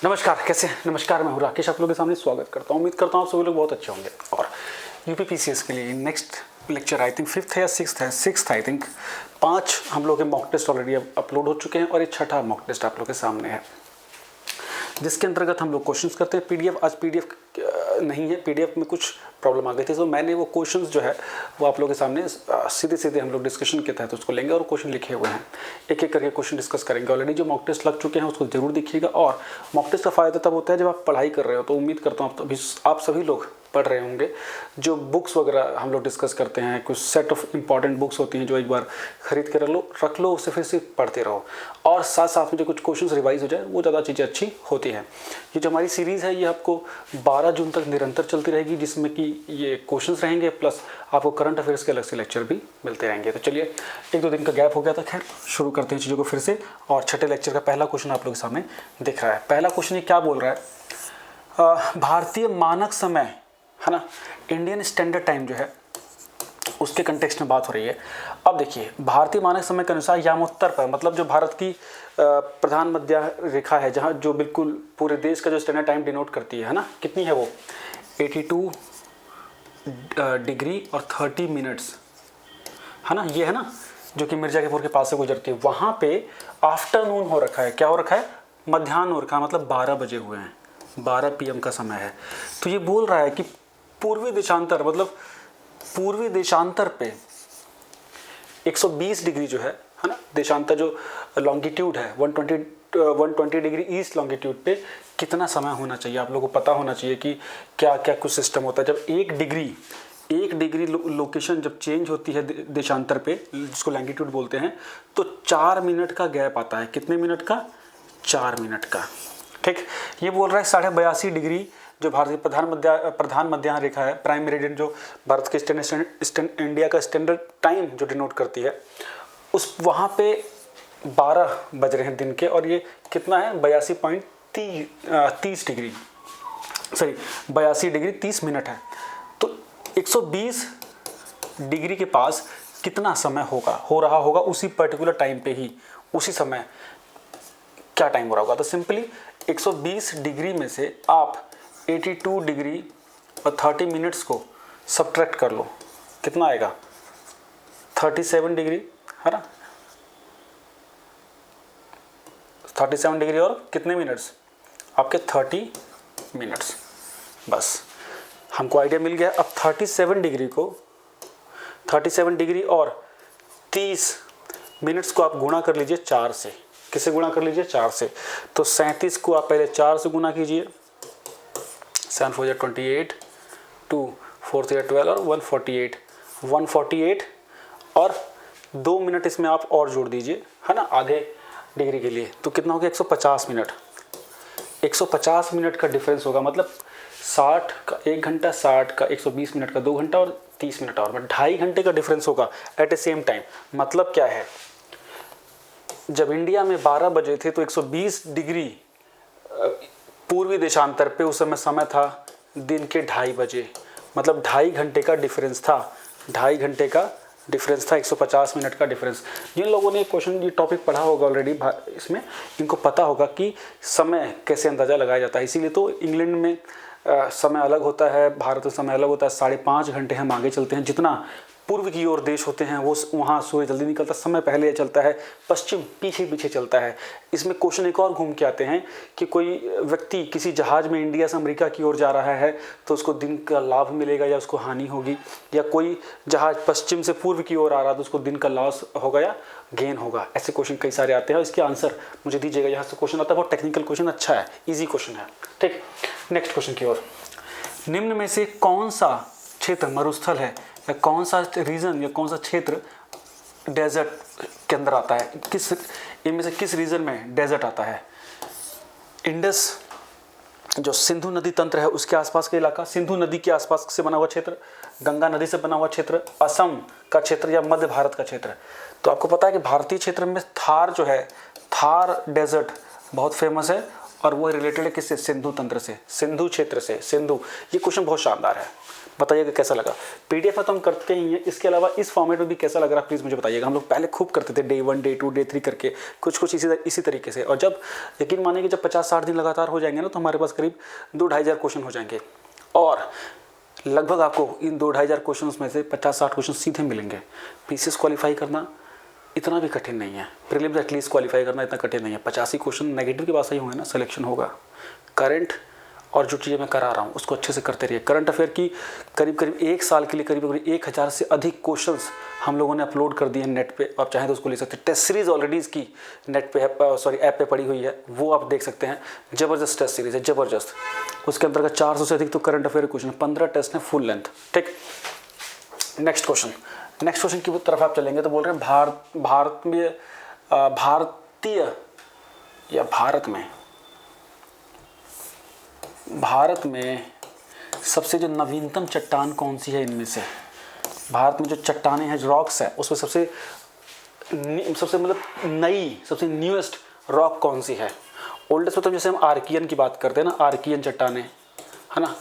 नमस्कार, कैसे हैं? नमस्कार, मैं हूँ राकेश, आप लोगों के सामने स्वागत करता हूँ। उम्मीद करता हूँ आप सभी लोग बहुत अच्छे होंगे। और यूपीपीसीएस के लिए next lecture I think 5th या 6th है, 6th आई थिंक। 5 हम लोग के मॉक टेस्ट ऑलरेडी अपलोड हो चुके हैं और ये 6ठा मॉक टेस्ट आप लोग के सामने है, जिसके अंतर्गत हम लोग क्वेश्चंस करते हैं। पीडीएफ आज पीडीएफ नहीं है, पीडीएफ में कुछ प्रॉब्लम आ गई थी, तो मैंने वो क्वेश्चंस जो है वो आप लोगों के सामने सीधे हम लोग डिस्कशन के तहत उसको लेंगे और क्वेश्चन लिखे हुए हैं, एक एक करके क्वेश्चन डिस्कस करेंगे। ऑलरेडी जो मॉक टेस्ट लग चुके हैं उसको जरूर देखिएगा। और मॉक टेस्ट का फ़ायदा तब होता है जब आप पढ़ाई कर रहे हो, तो उम्मीद करता हूँ आप सभी लोग पढ़ रहे होंगे। जो बुक्स वगैरह हम लोग डिस्कस करते हैं, कुछ सेट ऑफ इंपॉर्टेंट बुक्स होती हैं जो एक बार खरीद के रख लो, उसे फिर से पढ़ते रहो और साथ साथ में जो कुछ क्वेश्चंस रिवाइज हो जाए वो ज़्यादा चीज़ें अच्छी होती हैं। ये जो हमारी सीरीज़ है ये आपको 12 जून तक निरंतर चलती रहेगी, जिसमें कि ये क्वेश्चंस रहेंगे प्लस आपको करंट अफेयर्स के अलग से लेक्चर भी मिलते रहेंगे। तो चलिए, 1-2 दिन का गैप हो गया था, खैर शुरू करते हैं चीज़ों को फिर से। और छठे लेक्चर का पहला क्वेश्चन आप लोगों के सामने दिख रहा है। पहला क्वेश्चन ये क्या बोल रहा है, भारतीय मानक समय है ना, इंडियन स्टैंडर्ड टाइम जो है उसके कंटेक्स्ट में बात हो रही है। अब देखिए, भारतीय मानक समय के अनुसार यामोत्तर पर, मतलब जो भारत की प्रधान मध्य रेखा है, जहाँ जो बिल्कुल पूरे देश का जो स्टैंडर्ड टाइम डिनोट करती है ना, कितनी है वो 82 डिग्री और 30 मिनट्स है ना, ये है ना, जो कि मिर्जापुर के पास से गुजरती है। वहाँ पे आफ्टरनून हो रखा है, क्या हो रखा है, मध्याह्न हो रखा है, मतलब 12 बजे हुए हैं, 12 PM का समय है। तो ये बोल रहा है कि पूर्वी देशांतर, मतलब पूर्वी देशांतर पे 120 डिग्री जो है ना, देशांतर जो लॉन्गिट्यूड है 120 डिग्री ईस्ट लॉन्गिट्यूड पे कितना समय होना चाहिए। आप लोगों को पता होना चाहिए कि क्या क्या कुछ सिस्टम होता है। जब एक डिग्री लोकेशन जब चेंज होती है देशांतर पे, जिसको लॉन्गिट्यूड बोलते हैं, तो 4 मिनट का गैप आता है। कितने मिनट का? 4 मिनट का। ठीक, ये बोल रहा है 82.5 डिग्री जो भारतीय प्रधान मध्याह्न रेखा है, प्राइम मेरिडियन, जो भारत के इंडिया का स्टैंडर्ड टाइम जो डिनोट करती है, उस वहाँ पे 12 बज रहे हैं दिन के, और ये कितना है 82.30 डिग्री, सॉरी 82 डिग्री 30 मिनट है। तो 120 डिग्री के पास कितना समय हो रहा होगा उसी पर्टिकुलर टाइम पे ही, उसी समय क्या टाइम हो रहा होगा। तो सिंपली 120 डिग्री में से आप 82 डिग्री और 30 मिनट्स को सब्ट्रैक्ट कर लो, कितना आएगा 37 डिग्री है ना, 37 डिग्री और कितने मिनट्स आपके 30 मिनट्स। बस हमको आइडिया मिल गया। अब 37 डिग्री और 30 मिनट्स को आप गुणा कर लीजिए 4 से। किसे गुणा कर लीजिए? 4 से। तो 37 को आप पहले 4 से गुणा कीजिए, 7 4 28, 2 4 12 और 148 और 2 मिनट इसमें आप और जोड़ दीजिए है ना, आधे डिग्री के लिए। तो कितना हो गया 150 मिनट। 150 मिनट का डिफरेंस होगा, मतलब 60 का 1 घंटा, 60 का 120 मिनट का 2 घंटा और 30 मिनट और 2.5 घंटे का डिफरेंस होगा एट ए सेम टाइम। मतलब क्या है, जब इंडिया में 12 बजे थे तो 120 डिग्री पूर्वी देशांतर पे उस समय था दिन के 2:30 बजे, मतलब 2.5 घंटे का डिफरेंस था। 2.5 घंटे का डिफरेंस था, 150 मिनट का डिफरेंस। जिन लोगों ने ये टॉपिक पढ़ा होगा ऑलरेडी, इसमें इनको पता होगा कि समय कैसे अंदाज़ा लगाया जाता है। इसीलिए तो इंग्लैंड में समय अलग होता है, भारत में समय अलग होता है। 5.5 घंटे हम आगे चलते हैं। जितना पूर्व की ओर देश होते हैं वो वहाँ सूर्य जल्दी निकलता, समय पहले चलता है, पश्चिम पीछे चलता है। इसमें क्वेश्चन एक और घूम के आते हैं कि कोई व्यक्ति किसी जहाज़ में इंडिया से अमेरिका की ओर जा रहा है तो उसको दिन का लाभ मिलेगा या उसको हानि होगी, या कोई जहाज़ पश्चिम से पूर्व की ओर आ रहा है तो उसको दिन का लॉस होगा या गेन होगा। ऐसे क्वेश्चन कई सारे आते हैं। इसके आंसर मुझे दीजिएगा। यहाँ से क्वेश्चन आता है, बहुत टेक्निकल क्वेश्चन, अच्छा है, ईजी क्वेश्चन है। ठीक, नेक्स्ट क्वेश्चन की ओर। निम्न में से कौन सा क्षेत्र मरुस्थल है, या कौन सा रीजन या कौन सा क्षेत्र डेजर्ट के अंदर आता है? इनमें से किस रीजन में डेजर्ट आता है? इंडस जो सिंधु नदी तंत्र है उसके आसपास का इलाका, सिंधु नदी के आसपास से बना हुआ क्षेत्र, गंगा नदी से बना हुआ क्षेत्र, असम का क्षेत्र या मध्य भारत का क्षेत्र। तो आपको पता है कि भारतीय क्षेत्र में थार जो है, थार डेजर्ट बहुत फेमस है और वो रिलेटेड है किससे? सिंधु तंत्र से, सिंधु क्षेत्र से। सिंधु, ये क्वेश्चन बहुत शानदार है, बताइएगा कैसा लगा। पीडीएफ में तो हम करते ही हैं, इसके अलावा इस फॉर्मेट में भी कैसा लग रहा है प्लीज़ मुझे बताइएगा। हम लोग पहले खूब करते थे डे 1 डे 2 डे 3 करके, कुछ इसी तरीके से। और जब यकीन मानिए कि जब 50-60 दिन लगातार हो जाएंगे ना, तो हमारे पास करीब 2-2.5 हज़ार क्वेश्चन हो जाएंगे। और लगभग आपको इन 2-2.5 हज़ार क्वेश्चन में से 50-60 क्वेश्चन सीधे मिलेंगे। पीसीएस क्वालिफाई करना इतना भी कठिन नहीं है, प्रीलिम्स एटलीस्ट क्वालिफाई करना इतना कठिन नहीं है। 85 क्वेश्चन नेगेटिव के बाद सही होंगे ना, सिलेक्शन होगा। करंट और जो चीज़ें मैं करा रहा हूँ उसको अच्छे से करते रहिए। करंट अफेयर की करीब 1 साल के लिए करीब 1000 से अधिक क्वेश्चंस हम लोगों ने अपलोड कर दिए हैं नेट पे। आप चाहें तो उसको ले सकते हैं। टेस्ट सीरीज ऑलरेडी इसकी नेट पे ऐप पे पड़ी हुई है, वो आप देख सकते हैं। ज़बरदस्त टेस्ट सीरीज है, ज़बरदस्त। उसके अंतर्गत 400 से अधिक तो करंट अफेयर क्वेश्चन, 15 टेस्ट हैं फुल लेंथ। ठीक, नेक्स्ट क्वेश्चन की तरफ आप चलेंगे तो बोल रहे हैं भारत में सबसे जो नवीनतम चट्टान कौन सी है इनमें से? भारत में जो चट्टानें हैं, रॉक्स है, उसमें सबसे मतलब नई, सबसे न्यूएस्ट रॉक कौन सी है? ओल्डेस्ट मतलब जैसे हम आर्कियन की बात करते हैं ना, आर्कियन चट्टानें है ना।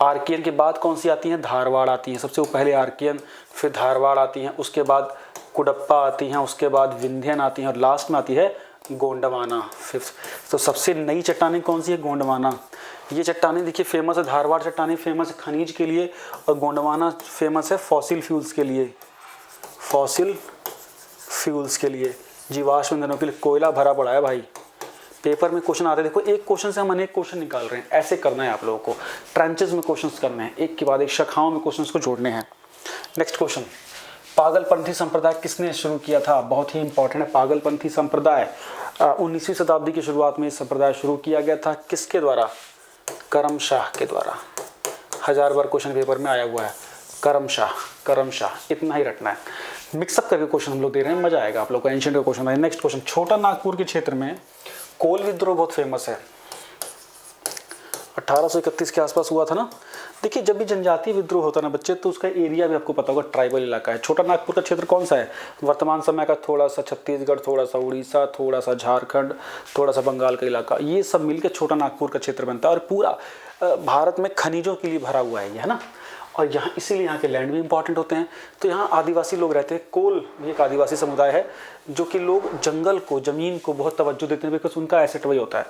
आर्कियन के बाद कौन सी आती हैं? धारवाड़ आती हैं। सबसे पहले आर्कियन, फिर धारवाड़ आती हैं, उसके बाद कुडप्पा आती हैं, उसके बाद विंध्यन आती हैं और लास्ट में आती है गोंडवाना, फिफ्थ। तो सबसे नई चट्टानें कौन सी है? गोंडवाना। ये चट्टानें देखिए फेमस है, धारवाड़ चट्टानें फेमस है खनिज के लिए और गोंडवाना फेमस है फॉसिल फ्यूल्स के लिए। फॉसिल फ्यूल्स के लिए, जीवाश्म ईंधनों के लिए। कोयला भरा पड़ा है भाई। पेपर में क्वेश्चन आते हैं, देखो एक क्वेश्चन से हम अनेक क्वेश्चन निकाल रहे हैं। ऐसे करना है आप लोगों को, ट्रेंचेस में क्वेश्चंस करने हैं, एक के बाद एक शाखाओं में क्वेश्चंस को जोड़ने हैं। नेक्स्ट क्वेश्चन, पागलपंथी संप्रदाय किसने शुरू किया था? बहुत ही इंपॉर्टेंट है। पागलपंथी संप्रदाय 19वीं शताब्दी की शुरुआत में इस संप्रदाय शुरू किया गया था। किसके द्वारा? करमशाह के द्वारा। 1000 बार क्वेश्चन पेपर में आया हुआ है, करमशाह, इतना ही रटना है। मिक्सअप करके क्वेश्चन हम लोग दे रहे हैं, मजा आएगा आप लोग को। एंशिएंट का क्वेश्चन है। नेक्स्ट क्वेश्चन, छोटा नागपुर के क्षेत्र में कोल विद्रोह बहुत फेमस है। 1831 के आसपास हुआ था ना। देखिए जब भी जनजातीय विद्रोह होता है ना बच्चे, तो उसका एरिया भी आपको पता होगा, ट्राइबल इलाका है। छोटा नागपुर का क्षेत्र कौन सा है? वर्तमान समय का थोड़ा सा छत्तीसगढ़, थोड़ा सा उड़ीसा, थोड़ा सा झारखंड, थोड़ा सा बंगाल का इलाका, ये सब मिलकर छोटा नागपुर का क्षेत्र बनता है। और पूरा भारत में खनिजों के लिए भरा हुआ है ये, है ना। और यहाँ इसीलिए यहाँ के लैंड भी इंपॉर्टेंट होते हैं। तो यहाँ आदिवासी लोग रहते हैं। कोल भी एक आदिवासी समुदाय है, जो कि लोग जंगल को, ज़मीन को बहुत तवज्जो देते हैं, बिकॉज उनका एसेट वही होता है।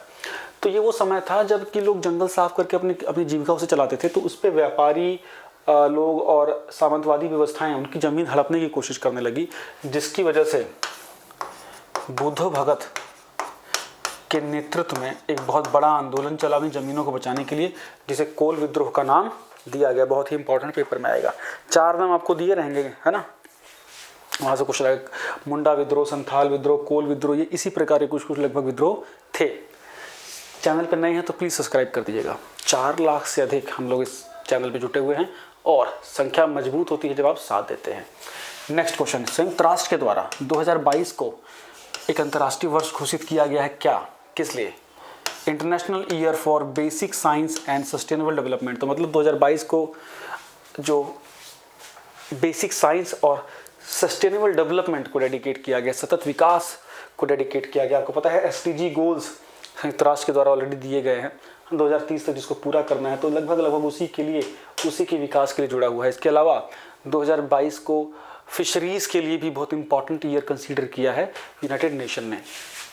तो ये वो समय था जब कि लोग जंगल साफ करके अपनी जीविका उसे चलाते थे। तो उस पर व्यापारी लोग और सामंतवादी व्यवस्थाएं उनकी ज़मीन हड़पने की कोशिश करने लगी, जिसकी वजह से बुद्ध भगत के नेतृत्व में एक बहुत बड़ा आंदोलन चला अपनी ज़मीनों को बचाने के लिए, जिसे कोल विद्रोह का नाम दिया गया। बहुत ही इंपॉर्टेंट पेपर में आएगा। 4 नाम आपको दिए रहेंगे, है ना। वहाँ से कुछ मुंडा विद्रोह, संथाल विद्रोह, कोल विद्रोह, ये इसी प्रकार के कुछ लगभग विद्रोह थे। चैनल पर नए हैं तो प्लीज़ सब्सक्राइब कर दीजिएगा। 4 लाख से अधिक हम लोग इस चैनल पे जुटे हुए हैं और संख्या मजबूत होती है जब आप साथ देते हैं। नेक्स्ट क्वेश्चन, संयुक्त राष्ट्र के द्वारा 2022 को एक अंतर्राष्ट्रीय वर्ष घोषित किया गया है क्या? किस लिए? International year for basic science and sustainable development. तो मतलब 2022 को जो बेसिक साइंस और सस्टेनेबल डेवलपमेंट को डेडिकेट किया गया, सतत विकास को डेडिकेट किया गया। आपको पता है SDG गोल्स संयुक्त राष्ट्र के द्वारा ऑलरेडी दिए गए हैं 2030 तक, जिसको पूरा करना है। तो लगभग उसी के विकास के लिए जुड़ा हुआ है। इसके अलावा 2022 को फिशरीज़ के लिए भी बहुत इंपॉर्टेंट ईयर कंसीडर किया है यूनाइटेड नेशन ने।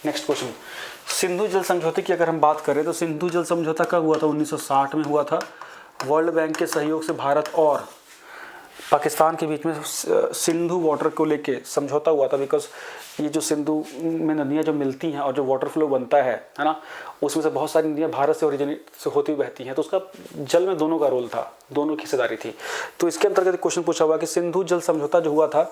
नेक्स्ट क्वेश्चन, सिंधु जल समझौते की अगर हम बात करें तो सिंधु जल समझौता कब हुआ था? 1960 में हुआ था। वर्ल्ड बैंक के सहयोग से भारत और पाकिस्तान के बीच में सिंधु वाटर को लेके समझौता हुआ था। बिकॉज ये जो सिंधु में नदियाँ जो मिलती हैं और जो वाटर फ्लो बनता है ना, उसमें से बहुत सारी नदियाँ भारत से ओरिजिनेट से होती हुई बहती हैं। तो उसका जल में दोनों का रोल था, दोनों की हिस्सेदारी थी। तो इसके अंतर्गत क्वेश्चन पूछा हुआ कि सिंधु जल समझौता जो हुआ था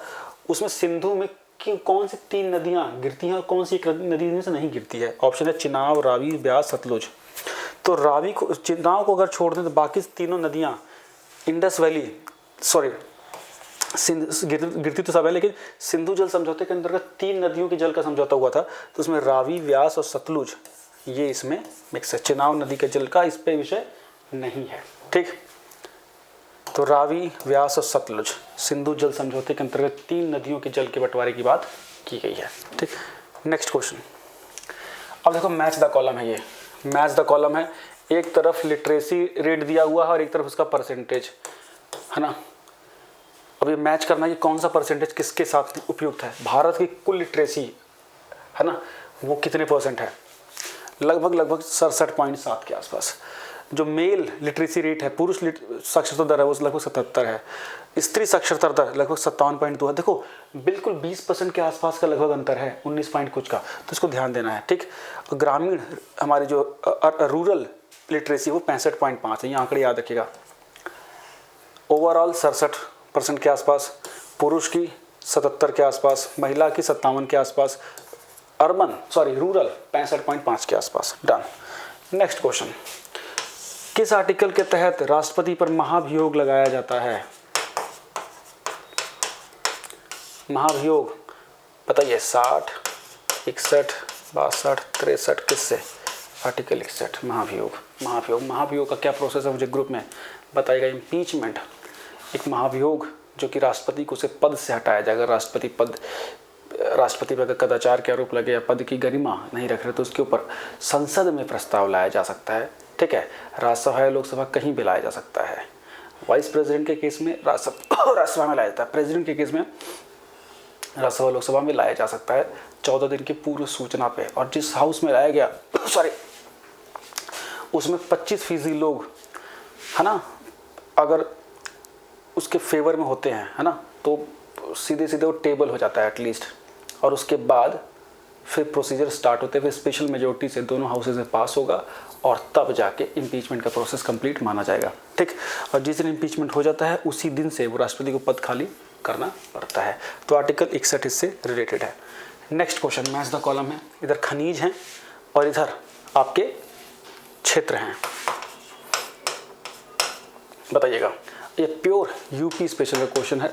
उसमें सिंधु में कि कौन सी 3 नदियाँ गिरती हैं और कौन सी एक नदी में से नहीं गिरती है? ऑप्शन है चिनाब, रावी, ब्यास, सतलुज। तो चिनाब को अगर छोड़ दें तो बाकी तीनों नदियाँ इंडस वैली गिरती तो सब है, लेकिन सिंधु जल समझौते के अंतर्गत 3 नदियों के जल का समझौता हुआ था। तो उसमें रावी, व्यास और सतलुज ये इसमें मिक्स है। चिनाब नदी के जल का इस पे विषय नहीं है। ठीक, तो रावी, व्यास और सतलुज सिंधु जल समझौते के अंतर्गत 3 नदियों के जल के बंटवारे की बात की गई है। ठीक, नेक्स्ट क्वेश्चन। अब देखो मैच द कॉलम है, ये मैच द कॉलम है। एक तरफ लिटरेसी रेट दिया हुआ है और एक तरफ उसका परसेंटेज। है ना। अब ये मैच करना है कि कौन सा परसेंटेज किसके साथ उपयुक्त है। भारत की कुल लिटरेसी है ना वो कितने परसेंट है, लगभग 67.7 के आसपास। जो मेल लिटरेसी रेट है, पुरुष साक्षरता दर है वो लगभग 77 है, स्त्री साक्षरता दर लगभग 57.2 है। देखो बिल्कुल 20% के आसपास का लगभग अंतर है, 19 पॉइंट कुछ का, तो इसको ध्यान देना है। ठीक, ग्रामीण हमारी जो रूरल लिटरेसी वो 65.5 है, ये आंकड़े याद रखिएगा। ओवरऑल 67% के आसपास, पुरुष की 77 के आसपास, महिला की 57 के आसपास, रूरल 65.5 के आसपास। डन। नेक्स्ट क्वेश्चन, किस आर्टिकल के तहत राष्ट्रपति पर महाभियोग लगाया जाता है? महाभियोग बताइए, 60, 61, 62, 63, किससे? आर्टिकल 61 महाभियोग का क्या प्रोसेस है मुझे ग्रुप में बताइएगा। इम्पीचमेंट एक महाभियोग जो कि राष्ट्रपति को उसे पद से हटाया जाएगा। राष्ट्रपति पर अगर कदाचार के आरोप लगे या पद की गरिमा नहीं रख रहे तो उसके ऊपर संसद में प्रस्ताव लाया जा सकता है। ठीक है, राज्यसभा या लोकसभा कहीं भी लाया जा सकता है। वाइस प्रेसिडेंट के केस में राज्यसभा में लाया जाता है, प्रेसिडेंट के केस में राज्यसभा लोकसभा में लाया जा सकता है 14 दिन की पूर्व सूचना पे। और जिस हाउस में लाया गया उसमें 25% लोग है ना अगर उसके फेवर में होते हैं है ना तो सीधे वो टेबल हो जाता है एटलीस्ट, और उसके बाद फिर प्रोसीजर स्टार्ट होते हैं, फिर स्पेशल मेजोरिटी से दोनों हाउसेज में पास होगा और तब जाके इम्पीचमेंट का प्रोसेस कंप्लीट माना जाएगा। ठीक, और जिस दिन इम्पीचमेंट हो जाता है उसी दिन से वो राष्ट्रपति को पद खाली करना पड़ता है। तो आर्टिकल 61 इससे रिलेटेड है। Next question, match the column है, इधर खनिज हैं और इधर आपके क्षेत्र हैं। बताइएगा, ये प्योर यूपी स्पेशल का क्वेश्चन है।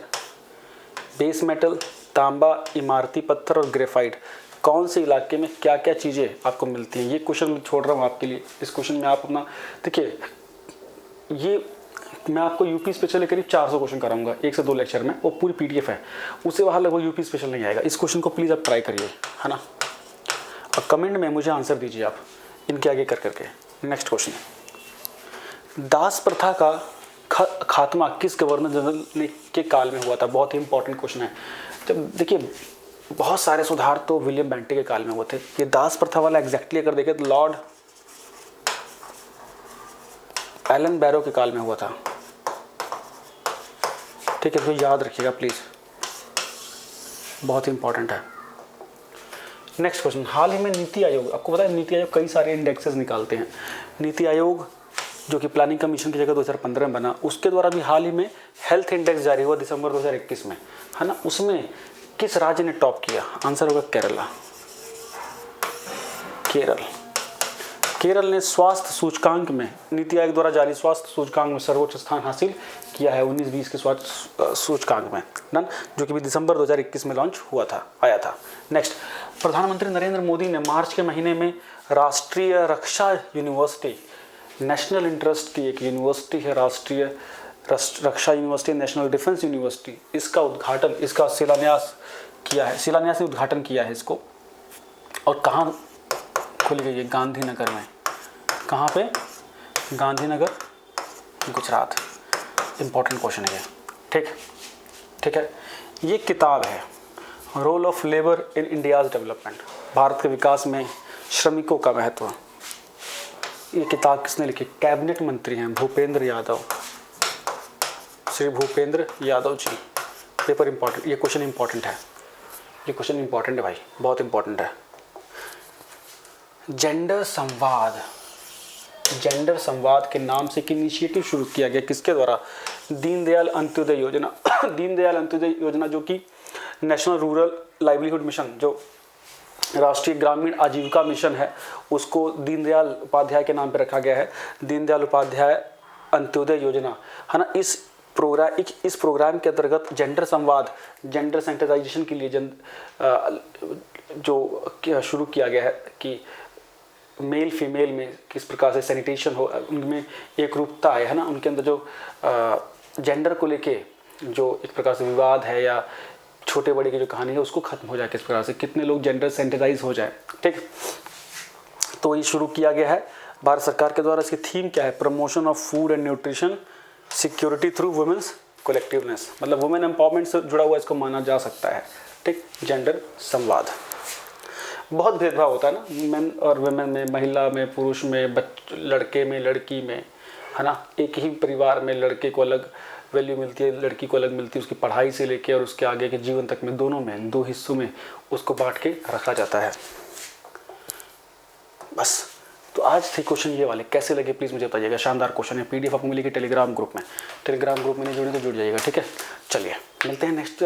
बेस मेटल, तांबा, इमारती पत्थर और ग्रेफाइट, कौन से इलाके में क्या क्या चीज़ें आपको मिलती हैं? ये क्वेश्चन मैं छोड़ रहा हूँ आपके लिए। इस क्वेश्चन में आप अपना देखिए, ये मैं आपको यूपी स्पेशल करीब 400 क्वेश्चन कराऊंगा 1 से 2 लेक्चर में, वो पूरी पीडीएफ है, उससे बाहर लगभग यूपी स्पेशल नहीं आएगा। इस क्वेश्चन को प्लीज़ आप ट्राई करिए, है ना। और कमेंट में मुझे आंसर दीजिए आप इनके आगे कर करके। नेक्स्ट क्वेश्चन, दास प्रथा का खात्मा किस गवर्नर जनरल के काल में हुआ था? बहुत ही इंपॉर्टेंट क्वेश्चन है। जब देखिए बहुत सारे सुधार तो विलियम बेंटिक के काल में हुए थे। ये दास प्रथा वाला एग्जैक्टली अगर देखें तो लॉर्ड एलन बैरो के काल में हुआ था। ठीक है, तो याद रखिएगा प्लीज, बहुत ही इंपॉर्टेंट है। नेक्स्ट क्वेश्चन, हाल ही में नीति आयोग, आपको पता है नीति आयोग कई सारे इंडेक्सेस निकालते हैं। नीति आयोग जो कि प्लानिंग कमीशन की जगह 2015 में बना, उसके द्वारा भी हाल ही में हेल्थ इंडेक्स जारी हुआ दिसंबर 2021 में, है ना। उसमें किस राज्य ने टॉप किया? आंसर होगा केरला। केरल ने स्वास्थ्य सूचकांक में, नीति आयोग द्वारा जारी स्वास्थ्य सूचकांक में सर्वोच्च स्थान हासिल किया है 19-20 के स्वास्थ्य सूचकांक में, डन, जो कि भी दिसंबर 2021 में लॉन्च आया था। नेक्स्ट, प्रधानमंत्री नरेंद्र मोदी ने मार्च के महीने में राष्ट्रीय रक्षा यूनिवर्सिटी, नेशनल इंटरेस्ट की एक यूनिवर्सिटी है, राष्ट्रीय रक्षा यूनिवर्सिटी, नेशनल डिफेंस यूनिवर्सिटी, इसका उद्घाटन, इसका शिलान्यास ने उद्घाटन किया है इसको। और कहाँ खुली गई है? गांधीनगर में। कहाँ पे? गांधीनगर, गुजरात। इंपॉर्टेंट क्वेश्चन है ये। ठीक है, ये किताब है role of labour in India's development, Bharat के विकास में श्रमिकों का महत्व। ये किताब किसने लिखी? कैबिनेट मंत्री हैं भूपेंद्र यादव, श्री भूपेंद्र यादव जी। पेपर इंपॉर्टेंट, ये क्वेश्चन इंपॉर्टेंट है, ये क्वेश्चन इंपॉर्टेंट है भाई, बहुत इंपॉर्टेंट है। जेंडर संवाद के नाम से एक इनिशिएटिव शुरू किया गया, किसके द्वारा? दीनदयाल अंत्योदय योजना। दीनदयाल अंत्योदय योजना जो कि नेशनल रूरल लाइवलीहुड मिशन, जो राष्ट्रीय ग्रामीण आजीविका मिशन है, उसको दीनदयाल उपाध्याय के नाम पर रखा गया है, दीनदयाल उपाध्याय अंत्योदय योजना, है ना। इस प्रोग्राम के अंतर्गत जेंडर संवाद, जेंडर सेंसिटाइजेशन के लिए जो शुरू किया गया है कि मेल फीमेल में किस प्रकार से सैनिटेशन हो, उनमें एक रूपता है ना, उनके अंदर जो जेंडर को लेके जो एक प्रकार से विवाद है या छोटे बड़े की जो कहानी है उसको खत्म हो जाए, किस प्रकार से कितने लोग जेंडर सेंसिटाइज हो जाए। ठीक, तो ये शुरू किया गया है भारत सरकार के द्वारा। इसकी थीम क्या है? Promotion of food and nutrition security through women's collectiveness, मतलब वुमेन एम्पावरमेंट से जुड़ा हुआ इसको माना जा सकता है। ठीक, जेंडर संवाद। बहुत भेदभाव होता है ना मेन और वुमेन में, महिला में, पुरुष में, लड़के में, लड़की में, है ना। एक ही परिवार में लड़के को अलग वैल्यू मिलती है, लड़की को अलग मिलती है, उसकी पढ़ाई से लेके और उसके आगे के जीवन तक में, दोनों में, दो हिस्सों में उसको बांट के रखा जाता है। बस, तो आज थे क्वेश्चन ये वाले, कैसे लगे प्लीज़ मुझे बताइएगा। शानदार क्वेश्चन है, पीडीएफ आपको मिलेगी टेलीग्राम ग्रुप में। टेलीग्राम ग्रुप में नहीं जुड़े तो जुड़ जाइएगा, ठीक है। चलिए मिलते हैं नेक्स्ट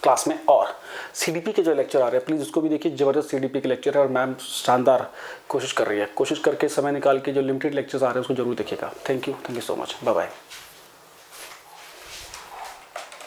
क्लास में। और सीडीपी के जो लेक्चर आ रहे हैं प्लीज़ उसको भी देखिए, ज़बरदस्त सीडीपी के लेक्चर है और मैम शानदार कोशिश कर रही है। कोशिश करके समय निकाल के जो लिमिटेड लेक्चर्स आ रहे हैं उसको जरूर देखिएगा। Thank you so much, bye bye.